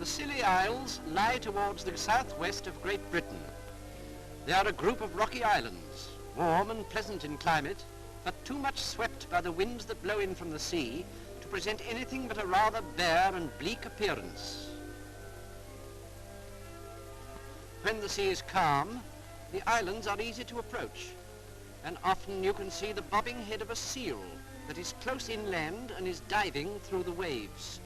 The Scilly Isles lie towards the southwest of Great Britain. They are a group of rocky islands, warm and pleasant in climate, but too much swept by the winds that blow in from the sea to present anything but a rather bare and bleak appearance. When the sea is calm, the islands are easy to approach, and often you can see the bobbing head of a seal that is close inland and is diving through the waves.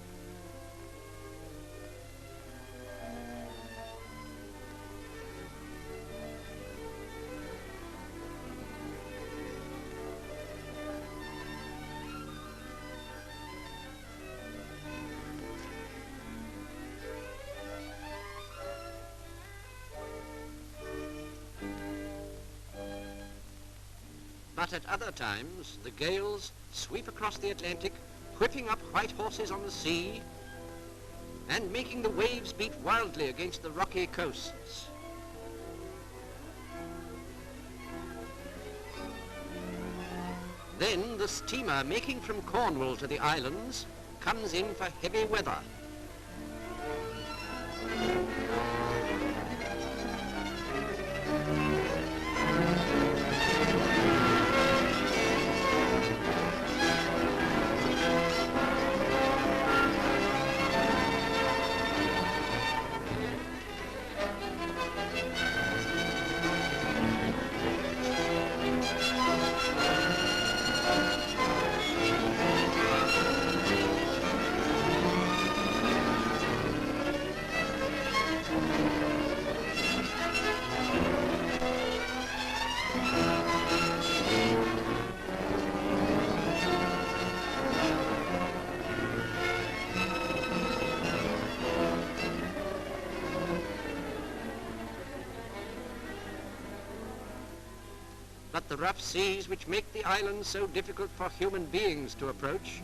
But at other times, the gales sweep across the Atlantic, whipping up white horses on the sea and making the waves beat wildly against the rocky coasts. Then the steamer making from Cornwall to the islands comes in for heavy weather. But the rough seas which make the islands so difficult for human beings to approach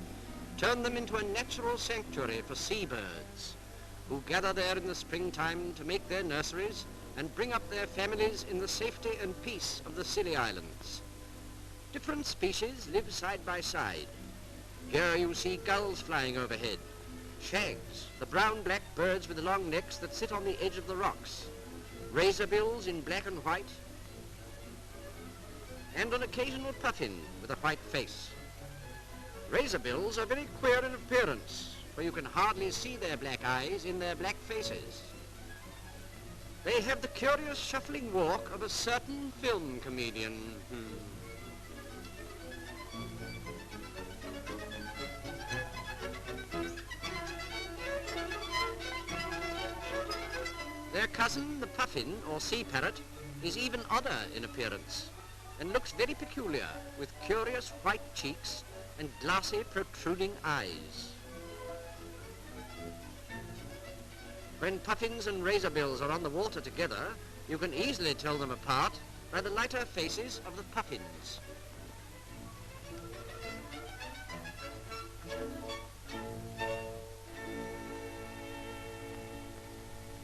turn them into a natural sanctuary for seabirds, who gather there in the springtime to make their nurseries and bring up their families in the safety and peace of the Scilly Islands. Different species live side by side. Here you see gulls flying overhead, shags, the brown-black birds with the long necks that sit on the edge of the rocks, razorbills in black and white, and an occasional puffin with a white face. Razorbills are very queer in appearance, for you can hardly see their black eyes in their black faces. They have the curious shuffling walk of a certain film comedian. Their cousin, the puffin, or sea parrot, is even odder in appearance and looks very peculiar, with curious white cheeks and glassy protruding eyes. When puffins and razorbills are on the water together, you can easily tell them apart by the lighter faces of the puffins.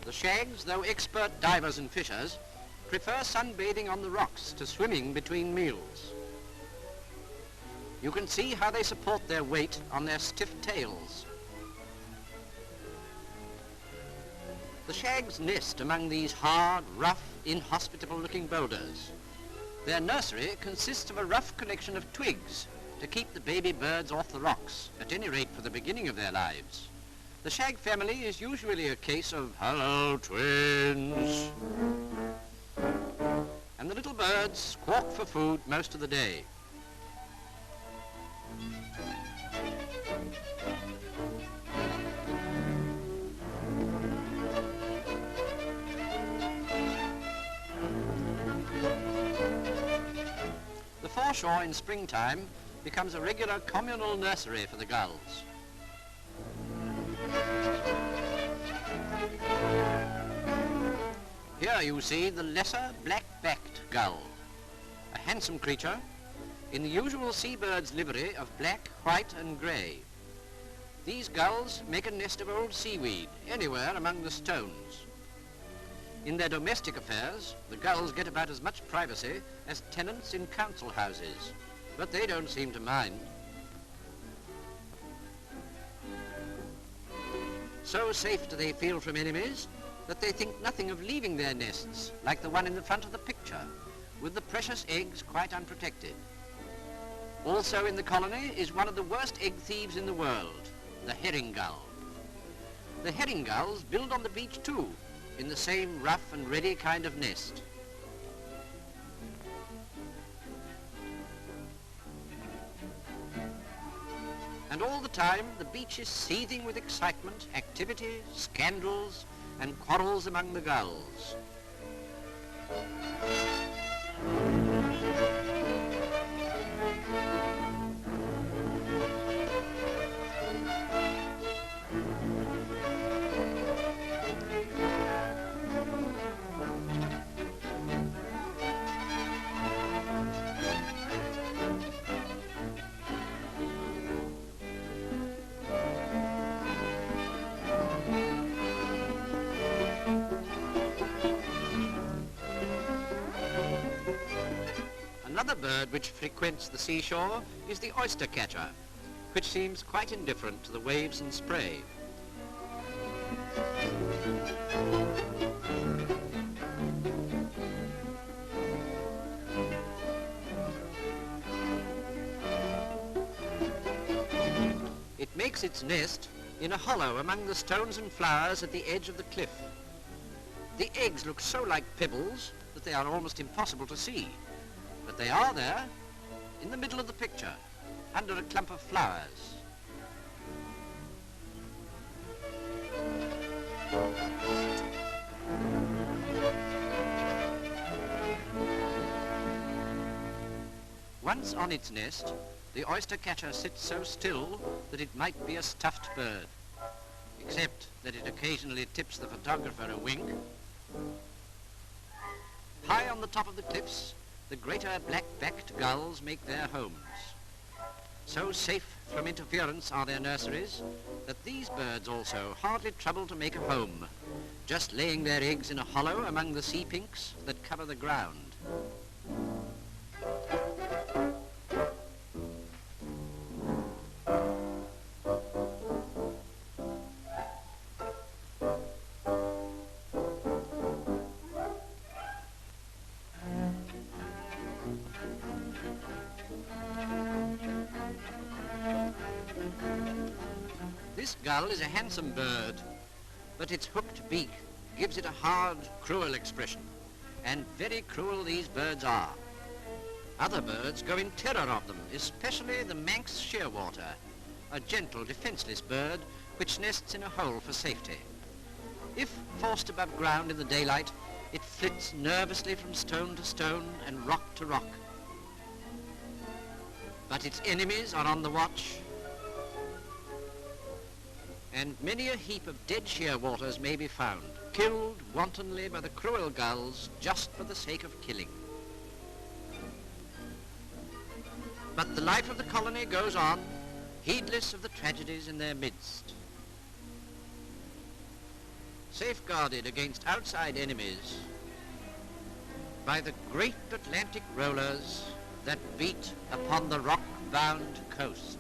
The shags, though expert divers and fishers, prefer sunbathing on the rocks to swimming between meals. You can see how they support their weight on their stiff tails. The shags nest among these hard, rough, inhospitable-looking boulders. Their nursery consists of a rough collection of twigs to keep the baby birds off the rocks, at any rate for the beginning of their lives. The shag family is usually a case of "Hello, twins," and the little birds squawk for food most of the day. The foreshore in springtime becomes a regular communal nursery for the gulls. Here you see the lesser black-backed gull, a handsome creature in the usual seabird's livery of black, white and grey. These gulls make a nest of old seaweed anywhere among the stones. In their domestic affairs, the gulls get about as much privacy as tenants in council houses, but they don't seem to mind. So safe do they feel from enemies that they think nothing of leaving their nests, like the one in the front of the picture, with the precious eggs quite unprotected. Also in the colony is one of the worst egg thieves in the world, the herring gull. The herring gulls build on the beach too, in the same rough and ready kind of nest. And all the time, the beach is seething with excitement, activity, scandals, and quarrels among the gulls. Another bird which frequents the seashore is the oyster catcher, which seems quite indifferent to the waves and spray. It makes its nest in a hollow among the stones and flowers at the edge of the cliff. The eggs look so like pebbles that they are almost impossible to see. But they are there, in the middle of the picture, under a clump of flowers. Once on its nest, the oyster catcher sits so still that it might be a stuffed bird, except that it occasionally tips the photographer a wink. High on the top of the cliffs, the greater black-backed gulls make their homes. So safe from interference are their nurseries that these birds also hardly trouble to make a home, just laying their eggs in a hollow among the sea pinks that cover the ground. This gull is a handsome bird, but its hooked beak gives it a hard, cruel expression, and very cruel these birds are. Other birds go in terror of them, especially the Manx shearwater, a gentle, defenseless bird which nests in a hole for safety. If forced above ground in the daylight, it flits nervously from stone to stone and rock to rock. But its enemies are on the watch, and many a heap of dead shearwaters may be found, killed wantonly by the cruel gulls just for the sake of killing. But the life of the colony goes on, heedless of the tragedies in their midst. Safeguarded against outside enemies by the great Atlantic rollers that beat upon the rock-bound coast.